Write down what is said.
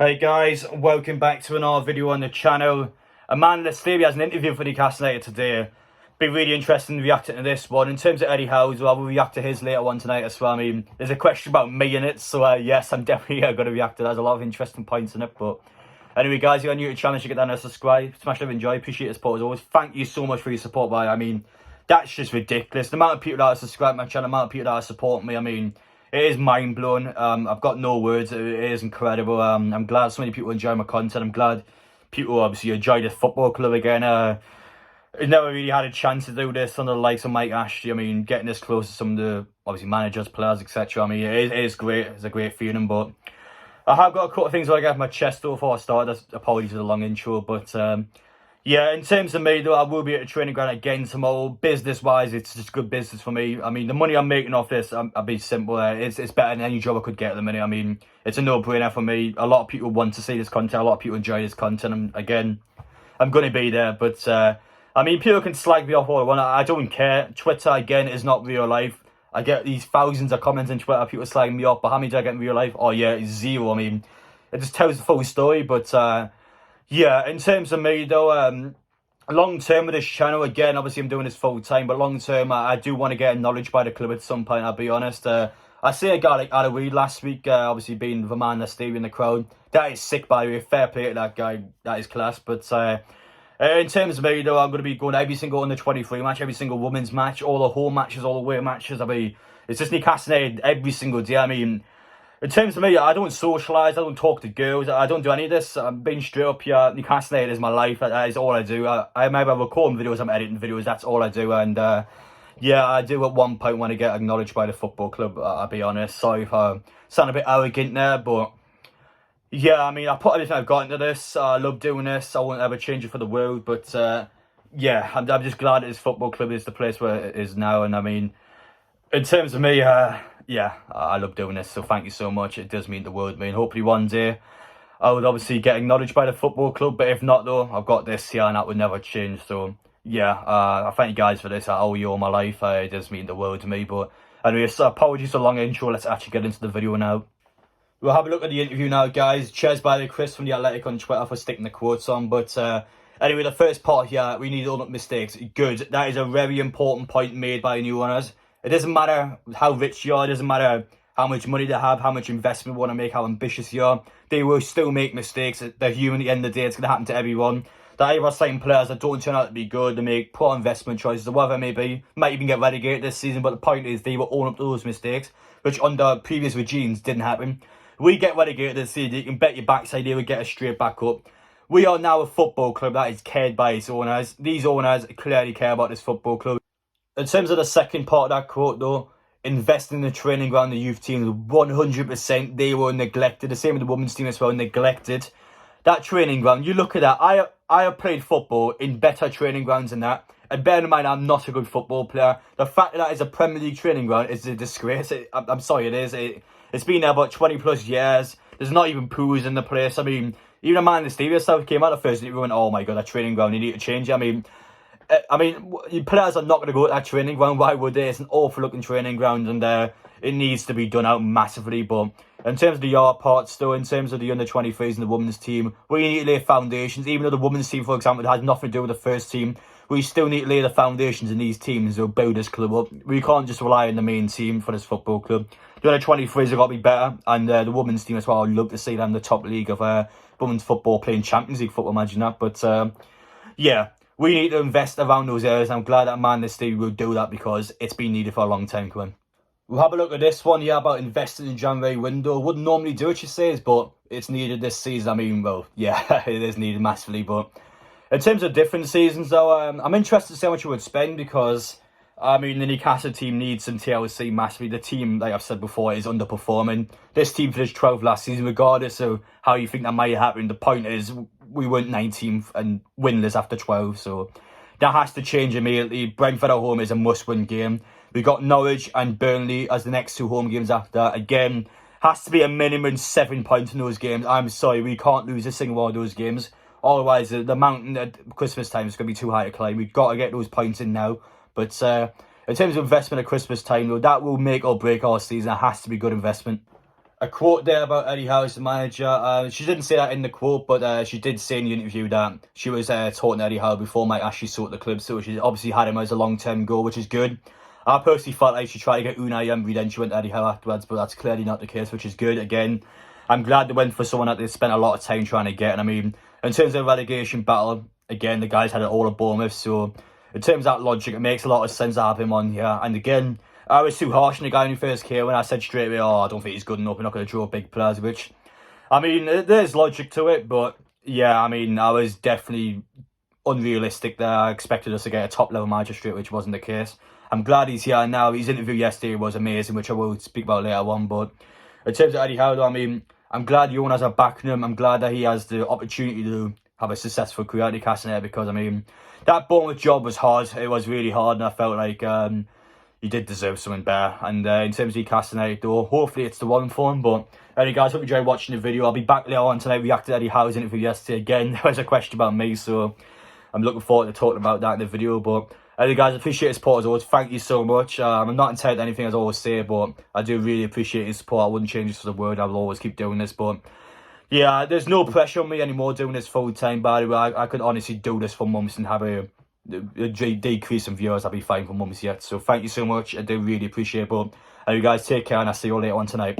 Hey guys, welcome back to another video on the channel. Amanda Staveley has an interview for Newcastle United today. Be really interested in reacting to this one. In terms of Eddie Howe, well, we'll react to his later one tonight as well. I mean, there's a question about me in it, so yes, I'm definitely going to react to that. There's a lot of interesting points in it, but anyway guys, if you're new to the channel, you get down and subscribe, smash that enjoy, appreciate the support as always. Thank you so much for your support, by I mean, that's just ridiculous. The amount of people that have subscribed to my channel, the amount of people that have supported me, I mean, it is mind-blowing. I've got no words. It is incredible. I'm glad so many people enjoy my content. I'm glad people obviously enjoy the football club again. I never really had a chance to do this under the likes of Mike Ashley. I mean, getting this close to some of the, obviously, managers, players, etc. I mean, it is great. It's a great feeling, but I have got a couple of things I want to get off my chest though before I start. Apologies for the long intro, but yeah, in terms of me though, I will be at a training ground again tomorrow. Business wise, it's just good business for me. I mean, the money I'm making off this, I'll be simple. It's better than any job I could get at the minute. I mean, it's a no-brainer for me. A lot of people want to see this content. A lot of people enjoy this content. And again, I'm going to be there. But I mean, people can slag me off all they want. I don't care. Twitter again is not real life. I get these thousands of comments on Twitter, people slagging me off. But how many do I get in real life? Oh yeah, it's zero. I mean, it just tells the full story. But yeah, in terms of me though, long term with this channel, again, obviously I'm doing this full time, but long term I do want to get acknowledged by the club at some point, I'll be honest. I see a guy like Eddie Howe last week, obviously being the man that's staying in the crowd. That is sick, by the way. Fair play to that guy. That is class. But in terms of me though, I'm going to be going to every single under 23 match, every single women's match, all the home matches, all the away matches. I mean, it's just Newcastle United every single day. I mean, in terms of me, I don't socialise, I don't talk to girls, I don't do any of this. I'm being straight up here. Newcastle United is my life, that is all I do. I'm either recording videos, I'm editing videos, that's all I do. And yeah, I do at one point want to get acknowledged by the football club, I'll be honest. Sorry if I sound a bit arrogant there, but yeah, I mean, I put everything I've got into this. I love doing this, I won't ever change it for the world. But yeah, I'm just glad that this football club is the place where it is now. And I mean, in terms of me, yeah, I love doing this, so thank you so much. It does mean the world to me, and hopefully one day I would obviously get acknowledged by the football club, but if not though, I've got this here and that would never change. So yeah, I thank you guys for this. I owe you all my life. It does mean the world to me. But anyway, so apologies for the long intro. Let's actually get into the video now. We'll have a look at the interview now, guys. Cheers by the Chris from The Athletic on Twitter for sticking the quotes on. But anyway, the first part here, we need to own up mistakes. Good. That is a very important point made by the new owners. It doesn't matter how rich you are, it doesn't matter how much money they have, how much investment you want to make, how ambitious you are. They will still make mistakes. They're human at the end of the day. It's going to happen to everyone. They either sign players that don't turn out to be good, they make poor investment choices, or whatever it may be. Might even get relegated this season, but the point is they will own up to those mistakes, which under previous regimes didn't happen. We get relegated this season, you can bet your backside they will get us straight back up. We are now a football club that is cared by its owners. These owners clearly care about this football club. In terms of the second part of that quote though, investing in the training ground, the youth team, 100% they were neglected. The same with the women's team as well, neglected. That training ground, you look at that, I have played football in better training grounds than that. And bear in mind, I'm not a good football player. The fact that that is a Premier League training ground is a disgrace. I'm sorry, it is. It's been there about 20 plus years. There's not even pools in the place. I mean, even a man in the Stevie yourself came out the first and he went, oh my god, that training ground, you need to change it. I mean, players are not going to go to that training ground. Why would they? It's an awful looking training ground, and it needs to be done out massively. But in terms of the yard parts, though, in terms of the under-23s and the women's team, we need to lay foundations. Even though the women's team, for example, has nothing to do with the first team, we still need to lay the foundations in these teams that will build this club up. We can't just rely on the main team for this football club. The under-23s have got to be better, and the women's team as well. I'd love to see them in the top league of women's football, playing Champions League football, imagine that. But yeah. We need to invest around those areas. I'm glad that Man City will do that because it's been needed for a long time coming. We'll have a look at this one here about investing in January window. Wouldn't normally do it, she says, but it's needed this season. I mean, well, yeah, it is needed massively. But in terms of different seasons, though, I'm interested to see how much you would spend because, I mean, the Newcastle team needs some TLC massively. The team, like I've said before, is underperforming. This team finished 12th last season, regardless of how you think that might happen. The point is, we weren't 19th and winless after 12, so that has to change immediately. Brentford at home is a must-win game. We got Norwich and Burnley as the next two home games after. Again, has to be a minimum 7 points in those games. I'm sorry, we can't lose a single one of those games. Otherwise, the mountain at Christmas time is going to be too high to climb. We've got to get those points in now. But in terms of investment at Christmas time, though, that will make or break our season. It has to be good investment. a quote there about Eddie Howe as the manager. She didn't say that in the quote, but she did say in the interview that she was talking to Eddie Howe before Mike actually sought the club, so she obviously had him as a long-term goal, which is good. I personally felt like she tried to get Unai Emery, then she went to Eddie Howe afterwards, but that's clearly not the case, which is good. Again, I'm glad they went for someone that they spent a lot of time trying to get. And I mean, in terms of relegation battle, again, the guys had it all at Bournemouth, so in terms of that logic, it makes a lot of sense to have him on here. And again, I was too harsh on the guy when he first came when I said straight away, oh, I don't think he's good enough, we're not going to draw big players, which, I mean, there's logic to it, but yeah, I mean, I was definitely unrealistic there. I expected us to get a top-level manager straight, which wasn't the case. I'm glad he's here now. His interview yesterday was amazing, which I will speak about later on, but in terms of Eddie Howe, I mean, I'm glad the owners are backing him. I'm glad that he has the opportunity to have a successful career at Newcastle United, because, I mean, that Bournemouth job was hard. It was really hard, and I felt like he did deserve something better. And in terms of Newcastle United, though, hopefully it's the one for him. But anyway, guys, hope you enjoyed watching the video. I'll be back later on tonight, reacting to Eddie Howe's interview yesterday. Again, there was a question about me, so I'm looking forward to talking about that in the video. But anyway, guys, I appreciate your support as always. Thank you so much. I'm not entitled to anything, as I always say, but I do really appreciate your support. I wouldn't change this for the world. I will always keep doing this. But yeah, there's no pressure on me anymore doing this full time. By the way, I could honestly do this for months and have a decrease in viewers. I'll be fine for months yet. So thank you so much. I do really appreciate it. But you guys take care, and I'll see you all later on tonight.